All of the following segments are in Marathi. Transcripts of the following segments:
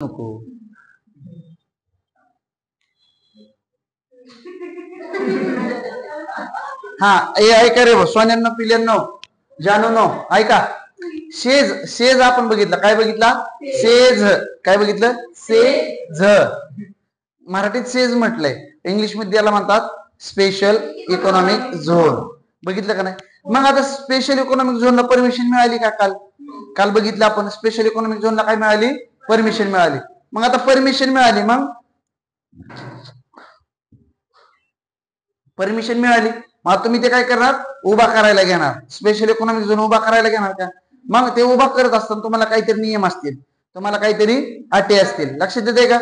नको. हा ऐका रे सोन्यांना पिल्यांनो जानूनो ऐका. शेज शेज आपण बघितलं. काय बघितला? सेज. काय बघितलं? सेज. मराठीत सेज म्हटलंय, इंग्लिश मध्ये याला म्हणतात स्पेशल इकॉनॉमिक झोन. बघितलं का नाही? मग आता स्पेशल इकॉनॉमिक झोनला परमिशन मिळाली का? काल बघितलं आपण. स्पेशल इकॉनॉमिक झोनला काय मिळाली? परमिशन मिळाली. मग आता परमिशन मिळाली, मग परमिशन मिळाली, मग तुम्ही ते काय करणार? उभा करायला घेणार. स्पेशल इकॉनॉमिक झोन उभा करायला घेणार का? मग ते उभा करत असताना तुम्हाला काहीतरी नियम असतील, तुम्हाला काहीतरी अटी असतील. लक्षात येते का?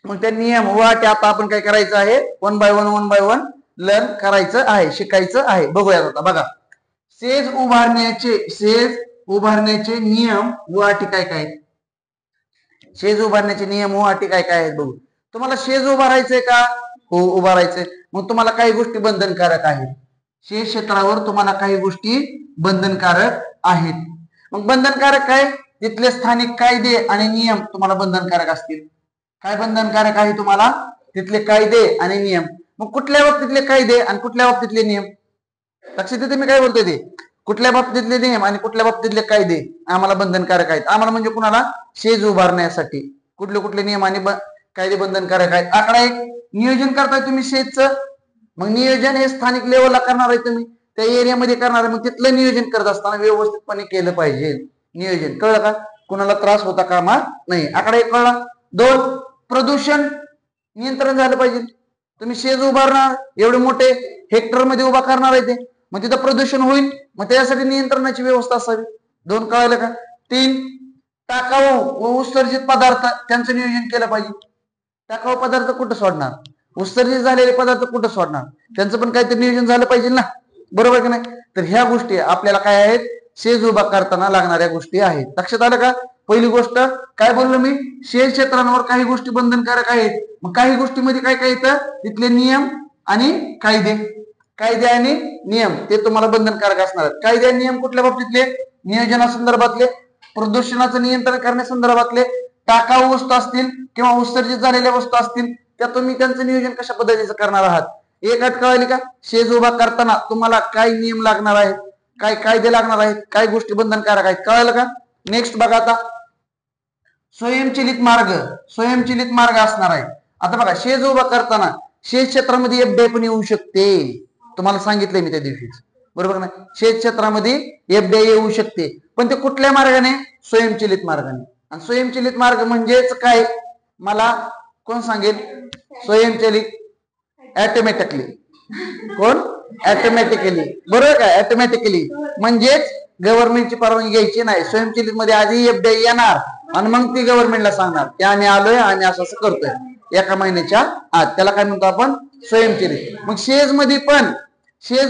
मग त्या नियम व अटी आता आपण काय करायचं आहे? वन बाय वन लर्न करायचं आहे, शिकायचं आहे. बघूयात आता. बघा, सेज उभारण्याचे नियम व अटी काय काय आहेत? शेज उभारण्याचे नियम व अटी काय काय आहेत बघू. तुम्हाला शेज उभारायचंय का? हो, उभारायचंय. मग तुम्हाला काही गोष्टी बंधनकारक आहेत. शेज क्षेत्रावर तुम्हाला काही गोष्टी बंधनकारक आहेत. मग बंधनकारक काय? तिथले स्थानिक कायदे आणि नियम तुम्हाला बंधनकारक असतील. काय बंधनकारक आहे तुम्हाला? तिथले कायदे आणि नियम. मग कुठल्या बाबतीतले कायदे आणि कुठल्या बाबतीतले नियम? लक्षात येते मी काय बोलतोय ते? कुठल्या बाबतीतले नियम आणि कुठल्या बाबतीतले कायदे आम्हाला बंधनकारक आहेत? आम्हाला म्हणजे कुणाला? शेज उभारण्यासाठी कुठले कुठले नियम आणि कायदे बंधनकारक आहेत? आकडा एक, नियोजन करताय तुम्ही शेजचं. मग नियोजन हे स्थानिक लेवलला करणार आहे, तुम्ही त्या एरियामध्ये करणार आहे. मग तिथलं नियोजन करत असताना व्यवस्थितपणे केलं पाहिजे. नियोजन कळलं का? कुणाला त्रास होता कामा नाही. आकडा एक कळला. दोन, प्रदूषण नियंत्रण झालं पाहिजे. तुम्ही शेज उभारणार, एवढे मोठे हेक्टर मध्ये उभा करणार आहे ते, मग तिथं प्रदूषण होईल. मग त्यासाठी नियंत्रणाची व्यवस्था असावी. दोन, कळालं का? तीन, टाकाऊ व उत्सर्जित पदार्थ त्यांचं नियोजन केलं पाहिजे. टाकाऊ पदार्थ कुठं सोडणार? उत्सर्जित झालेले पदार्थ कुठं सोडणार? त्यांचं पण काहीतरी नियोजन झालं पाहिजे ना, बरोबर की नाही? तर ह्या गोष्टी आपल्याला काय आहेत? शेज उभा करताना लागणाऱ्या गोष्टी आहेत. लक्षात आलं का? पहिली गोष्ट काय बोललो मी? शेज क्षेत्रांवर काही गोष्टी बंधनकारक आहेत. मग काही गोष्टीमध्ये काय काय येतं? तिथले नियम आणि कायदे. कायदे आणि नियम ते तुम्हाला बंधनकारक असणार. कायदे आणि नियम कुठल्या बाबतीतले? नियोजनासंदर्भातले, प्रदूषणाचं नियंत्रण करण्यासंदर्भातले, टाकाऊ वस्तू असतील किंवा उत्सर्जित झालेल्या वस्तू असतील, त्या तुम्ही त्यांचं नियोजन कशा पद्धतीचं करणार आहात? एक अट कळाली का? शेज उभा करताना तुम्हाला काय नियम लागणार आहेत, काय कायदे लागणार आहेत, काय गोष्टी बंधनकारक आहेत, कळालं का? नेक्स्ट बघा आता, स्वयंचलित मार्ग असणार आहे. आता बघा, शेज उभा करताना शेज क्षेत्रामध्ये एफडीआय पण येऊ शकते. तुम्हाला सांगितलंय मी त्या दिवशीच, बरोबर ना? शेज क्षेत्रामध्ये एफडीआय येऊ शकते, पण ते कुठल्या मार्गाने? स्वयंचलित मार्गाने. आणि स्वयंचलित मार्ग म्हणजेच काय? मला कोण सांगेल? स्वयंचलित, ऑटोमॅटिकली. कोण? ऑटोमॅटिकली, बरोबर का? ऑटोमॅटिकली म्हणजेच गव्हर्नमेंटची परवानगी घ्यायची नाही. स्वयंचलित मध्ये आधी एफडीआय येणार आणि मग ती गव्हर्नमेंटला सांगणार की आम्ही आलोय आणि असं असं करतोय एका महिन्याच्या आत. त्याला काय म्हणतो आपण? स्वयंचलित. मग शेज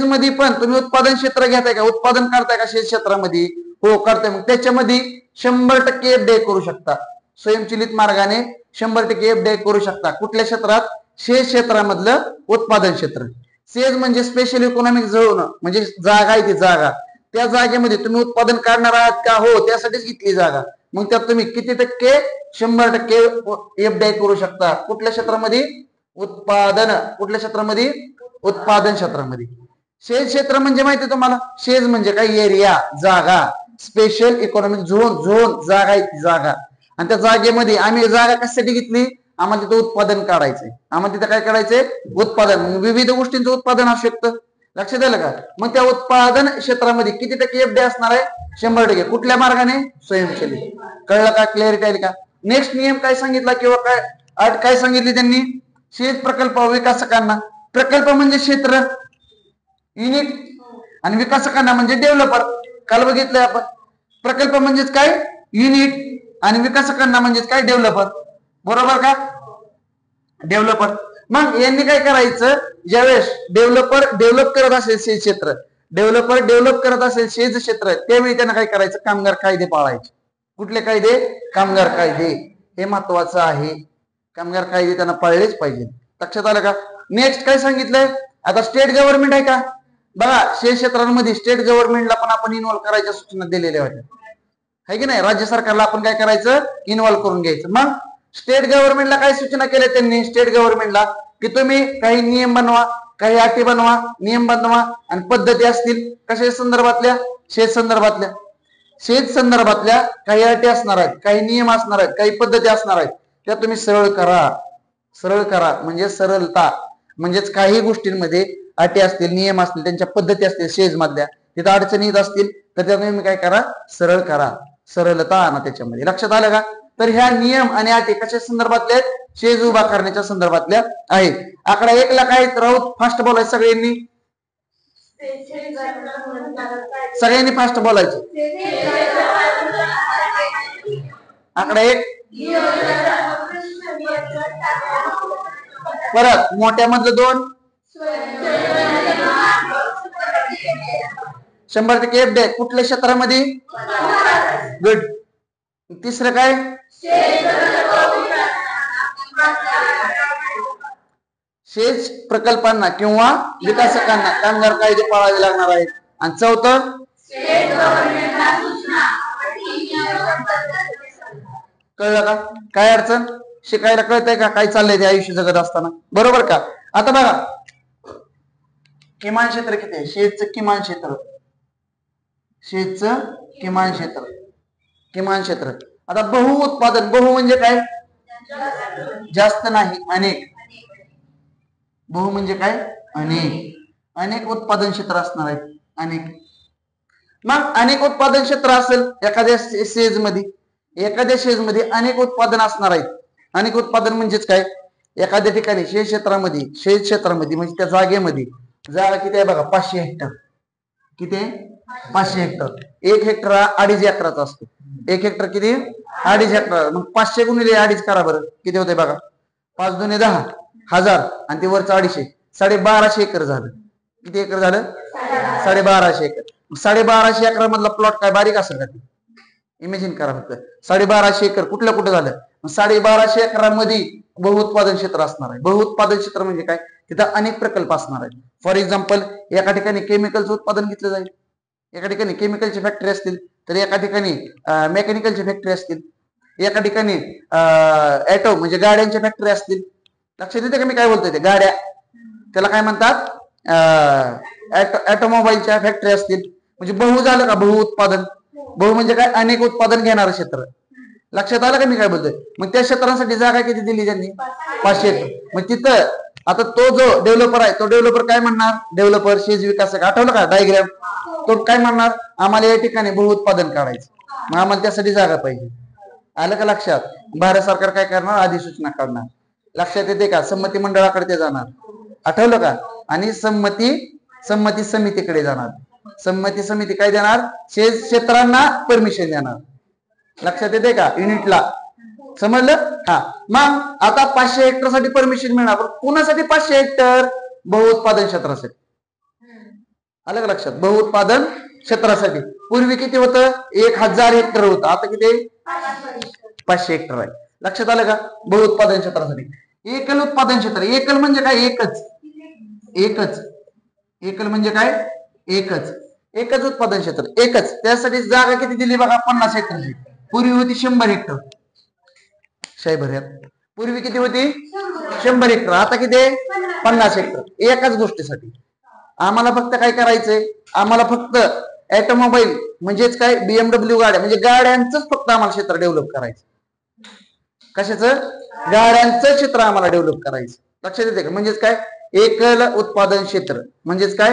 मध्ये पण तुम्ही उत्पादन क्षेत्र घेताय का? उत्पादन करताय का शेज क्षेत्रामध्ये? हो, करताय. मग त्याच्यामध्ये 100% एफडीआय करू शकता. स्वयंचलित मार्गाने 100% एफडीआय करू शकता. कुठल्या क्षेत्रात? शेज क्षेत्रामधलं उत्पादन क्षेत्र. शेज म्हणजे स्पेशल इकॉनॉमिक झोन, म्हणजे जागा आहे ती जागा. त्या जागेमध्ये तुम्ही उत्पादन करणार आहात का? हो, त्यासाठीच घेतली जागा. मग त्यात तुम्ही किती टक्के? 100% एफडीआय करू शकता. कुठल्या क्षेत्रामध्ये? उत्पादन. कुठल्या क्षेत्रामध्ये? उत्पादन क्षेत्रामध्ये. शेज क्षेत्र म्हणजे माहिती तुम्हाला? शेज म्हणजे काय? एरिया, जागा. स्पेशल इकॉनॉमिक झोन जागा आहे ती जागा. आणि त्या जागेमध्ये आम्ही जागा कशासाठी घेतली? आम्हाला तिथं उत्पादन काढायचंय. आम्हाला तिथं काय करायचंय? उत्पादन. विविध गोष्टींचं उत्पादन असू शकतं. लक्षात आलं का? मग त्या उत्पादन क्षेत्रामध्ये किती टक्के एफडीआय असणार आहे? 100%. कुठल्या मार्गाने? स्वयंचलित. कळलं का? क्लिअरिटी आली का? नेक्स्ट नियम काय सांगितला किंवा काय अट काय सांगितली त्यांनी? शेत प्रकल्प विकासकांना, प्रकल्प म्हणजे क्षेत्र, युनिट, आणि विकासकांना म्हणजे डेव्हलपर. काल बघितलंय आपण. प्रकल्प म्हणजेच काय? युनिट, आणि विकासकांना म्हणजेच काय? डेव्हलपर. बरोबर का? डेव्हलपर. मग यांनी काय करायचं? ज्यावेळेस डेव्हलप करत असेल शेत क्षेत्र, डेव्हलप करत असेल शेत क्षेत्र, त्यावेळी त्यांना काय करायचं? कामगार कायदे पाळायचे. कुठले कायदे? कामगार कायदे. हे महत्वाचं आहे. कामगार कायदे त्यांना पाळलेच पाहिजे. लक्षात आलं का? नेक्स्ट काय सांगितलंय? आता स्टेट गव्हर्नमेंट आहे का? बघा, शेत क्षेत्रांमध्ये स्टेट गव्हर्नमेंटला पण आपण इन्व्हॉल्व करायच्या सूचना दिलेल्या होत्या. आहे की नाही. राज्य सरकारला आपण काय करायचं, इन्व्हॉल्व्ह करून घ्यायचं. मग स्टेट गव्हर्नमेंटला काय सूचना केल्या त्यांनी, स्टेट गव्हर्नमेंटला की तुम्ही काही नियम बनवा, काही अटी बनवा, नियम बनवा आणि पद्धती असतील कशा संदर्भातल्या, शेत संदर्भातल्या. शेत संदर्भातल्या काही अटी असणार आहेत, काही नियम असणार आहेत, काही पद्धती असणार आहेत, त्या तुम्ही सरळ करा. सरळ करा म्हणजे सरलता, म्हणजेच काही गोष्टींमध्ये अटी असतील, नियम असतील, त्यांच्या पद्धती असतील शेज मधल्या, तिथं अडचणी येत असतील तर त्या तुम्ही काय करा, सरळ करा, सरलता आणा त्याच्यामध्ये. लक्षात आलं का. तर ह्या नियम आणि अटी कशा संदर्भातल्या आहेत, शेज उभा करण्याच्या संदर्भातल्या आहेत. आकडा 1 ला काय राऊत, फास्ट बोलायचं सगळ्यांनी, सगळ्यांनी फास्ट बोलायचं. आकडा 1, परत मोठ्यामधलं 2, 100% एफडे कुठल्या क्षेत्रामध्ये, गुड. तिसरं काय, शेत प्रकल्पांना किंवा विकासकांना कामगार कायदे पाळावे लागणार आहेत. आणि चौथं, कळलं का, काय अडचण, शिकायला कळतंय का काय चाललंय ते आयुष्य जगत असताना, बरोबर का. आता बघा किमान क्षेत्र किती आहे, शेतचं किमान क्षेत्र, शेतचं किमान क्षेत्र, किमान क्षेत्र. आता बहु उत्पादन, बहु म्हणजे काय, जास्त नाही, अनेक. बहु म्हणजे काय, अनेक, अनेक उत्पादन क्षेत्र असणार आहेत, अनेक. मग अनेक उत्पादन क्षेत्र असेल एखाद्या शेज मध्ये, एखाद्या शेज मध्ये अनेक उत्पादन असणार आहेत. अनेक उत्पादन म्हणजेच काय, एखाद्या ठिकाणी शेत क्षेत्रामध्ये, शेत क्षेत्रामध्ये म्हणजे त्या जागेमध्ये जागा किती आहे बघा, 500 हेक्टर. किती आहे, 500 हेक्टर. 1 हेक्टर 2.5 एकराचा असतो. 1 हेक्टर किती, 2.5 हेक्टर. मग 500 गुणिले 2.5 करा बरं, किती होते बघा, 5 दुने 10 हजार आणि ते वरचं 250, 1250 एकर झालं. किती एकर झालं, 1250 एकर. 1250 एकरा मधला प्लॉट काय बारीक असेल का, इमॅजिन करा फक्त. 1250 एकर कुठलं कुठं झालं. 1250 एकरामध्ये बहुउत्पादन क्षेत्र असणार आहे. बहुउत्पादन क्षेत्र म्हणजे काय, तिथं अनेक प्रकल्प असणार आहेत. फॉर एक्झाम्पल एका ठिकाणी केमिकलचं उत्पादन घेतलं जाईल, एका ठिकाणी केमिकलची फॅक्टरी असतील, तर एका ठिकाणी मेकॅनिकलची फॅक्टरी असतील, एका ठिकाणी ऍटो म्हणजे गाड्यांच्या फॅक्टरी असतील. लक्षात येते का मी काय बोलतोय, ते गाड्या त्याला काय म्हणतात, ऑटोमोबाईलच्या फॅक्टरी असतील. म्हणजे बहु झालं का, बहु उत्पादन. बहु म्हणजे काय, अनेक उत्पादन घेणारं क्षेत्र. लक्षात आलं का मी काय बोलतोय. मग त्या क्षेत्रासाठी जागा किती दिली त्यांनी, 500 एकर. मग तिथं आता तो जो डेव्हलपर आहे, तो डेव्हलपर काय म्हणणार, डेव्हलपर शेज विकासक, आठवलं का डायग्राम, तो काय म्हणणार, आम्हाला या ठिकाणी बहु उत्पादन काढायचं, मग आम्हाला त्यासाठी जागा पाहिजे. आलं का लक्षात. भारत सरकार काय करणार, अधिसूचना काढणार. लक्षात येते का, संमती मंडळाकडे ते जाणार, आठवलं का. आणि संमती समितीकडे जाणार. संमती समिती काय देणार, शेत क्षेत्रांना परमिशन देणार. लक्षात येते का, युनिटला, समजलं. हा, मग आता 500 हेक्टर साठी परमिशन मिळणार, पण कोणासाठी 500 हेक्टर, बहुउत्पादन क्षेत्रासाठी. आलं का लक्षात, बहुउत्पादन क्षेत्रासाठी. पूर्वी किती होतं, 1000 हेक्टर होतं, आता किती, 500 हेक्टर आहे. लक्षात आलं का, बहुउत्पादन क्षेत्रासाठी. एकल उत्पादन क्षेत्र, एकल म्हणजे काय, एकच, एकच, एकल म्हणजे काय, एकच, एकच उत्पादन क्षेत्र, एकच. त्यासाठी जागा किती दिली बघा, 50 हेक्टरची. पूर्वी होती 100 हेक्टर. पूर्वी किती होती, 100 हेक्टर, आता किती, 50 हेक्टर. एकाच गोष्टीसाठी. आम्हाला फक्त काय करायचंय, आम्हाला फक्त ऑटोमोबाईल म्हणजेच काय, BMW गाड्या म्हणजे गाड्यांचंच फक्त आम्हाला क्षेत्र डेव्हलप करायचं. कशाचं, गाड्यांचं क्षेत्र आम्हाला डेव्हलप करायचं. लक्षात येते का. म्हणजेच काय, एकल उत्पादन क्षेत्र म्हणजेच काय,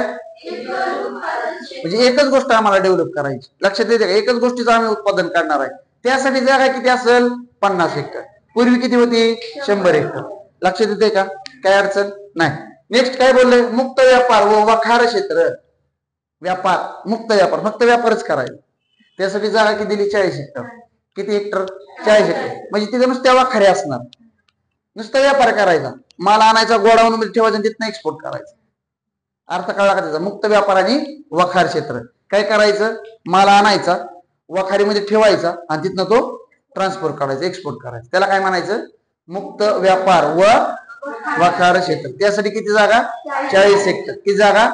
म्हणजे एकच गोष्ट आम्हाला डेव्हलप करायची. लक्षात येते का, एकच गोष्टीचं आम्ही उत्पादन करणार आहे. त्यासाठी जागा किती असेल, 50 हेक्टर. पूर्वी किती होती, 100 हेक्टर. लक्षात येते का, काय अडचण नाही. नेक्स्ट काय बोलले, मुक्त व्यापार व वखार क्षेत्र. व्यापार, मुक्त व्यापार, फक्त व्यापारच करायचा. त्यासाठी जागा किती दिली, 40 हेक्टर. किती हेक्टर, 40 हेक्टर. म्हणजे तिथे नुसत्या वखारे असणार, नुसता व्यापार करायचा, माल आणायचा गोडाऊन मध्ये ठेवायचा आणि तिथनं एक्सपोर्ट करायचा. अर्थ कळला का त्याचा, मुक्त व्यापार आणि वखार क्षेत्र. काय करायचं, माल आणायचा, वखारीमध्ये ठेवायचा आणि तिथनं तो ट्रान्सपोर्ट करायचा, एक्सपोर्ट करायचा. त्याला काय म्हणायचं, मुक्त व्यापार व वखार क्षेत्र. त्यासाठी किती जागा, 40 हेक्टर. किती जागा,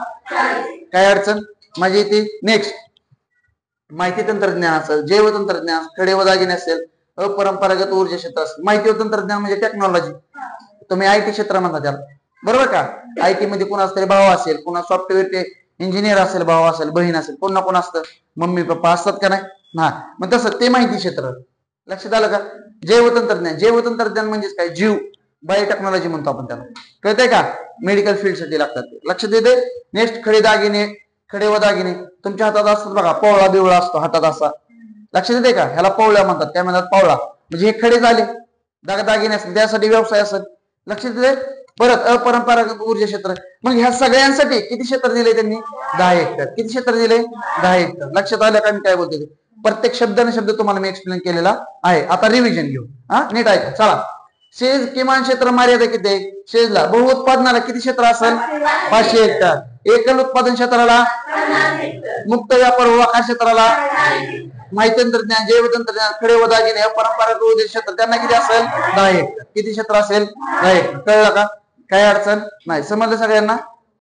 काय अडचण माझी येते. नेक्स्ट माहिती तंत्रज्ञान असेल, जैव तंत्रज्ञान, खडे व दागिने असेल, अपरंपरागत ऊर्जा क्षेत्र असेल. माहिती व तंत्रज्ञान म्हणजे टेक्नॉलॉजी, तुम्ही आयटी क्षेत्र म्हणता त्याला, बरोबर का. आयटी मध्ये कोणाचा तरी भाव असेल, कोणा सॉफ्टवेअर इंजिनियर असेल, भाव असेल, बहीण असेल, कोण ना कोण असतं, मम्मी पप्पा असतात का नाही. हा, मग तसं ते माहिती क्षेत्र. लक्षात आलं का. जैव तंत्रज्ञान, जैव तंत्रज्ञान म्हणजेच काय, जीव, बायोटेक्नॉलॉजी म्हणतो आपण त्याला, कळतंय का. मेडिकल फील्ड साठी लागतात, लक्षात येते. नेक्स्ट खडे दागिने, खडे व दागिने तुमच्या हातात असतात बघा, पवळा बिवळा असतो हातात असा, लक्षात येते का. ह्याला पवळ्या म्हणतात, काय म्हणतात, पवळा. म्हणजे हे खडे झाले, दागिने असतील त्यासाठी व्यवसाय असेल, लक्षात येते. परत अपरंपरागत ऊर्जा क्षेत्र, मग ह्या सगळ्यांसाठी किती क्षेत्र दिले त्यांनी, 10 हेक्टर. किती क्षेत्र दिले, 10 हेक्टर. लक्षात आलं का मी काय बोलतोय. प्रत्येक शब्द तुम्हाला मी एक्सप्लेन केलेला आहे. आता रिव्हिजन घेऊ, हा नीट ऐका. चला, शेज किमान क्षेत्र मर्यादा किती आहे, शेजला बहुउत्पादनाला किती क्षेत्र असेल, 500 हेक्टर. एकल उत्पादन क्षेत्राला, मुक्त व्यापार व क्षेत्राला, माहिती तंत्रज्ञान, जैव तंत्रज्ञान, खडे व दागिने, परंपरागत ऊर्जा क्षेत्र त्यांना किती असेल, 10 हेक्टर. किती क्षेत्र असेल, 10 हेक्टर. कळलं का, काय अडचण नाही, समजलं सगळ्यांना.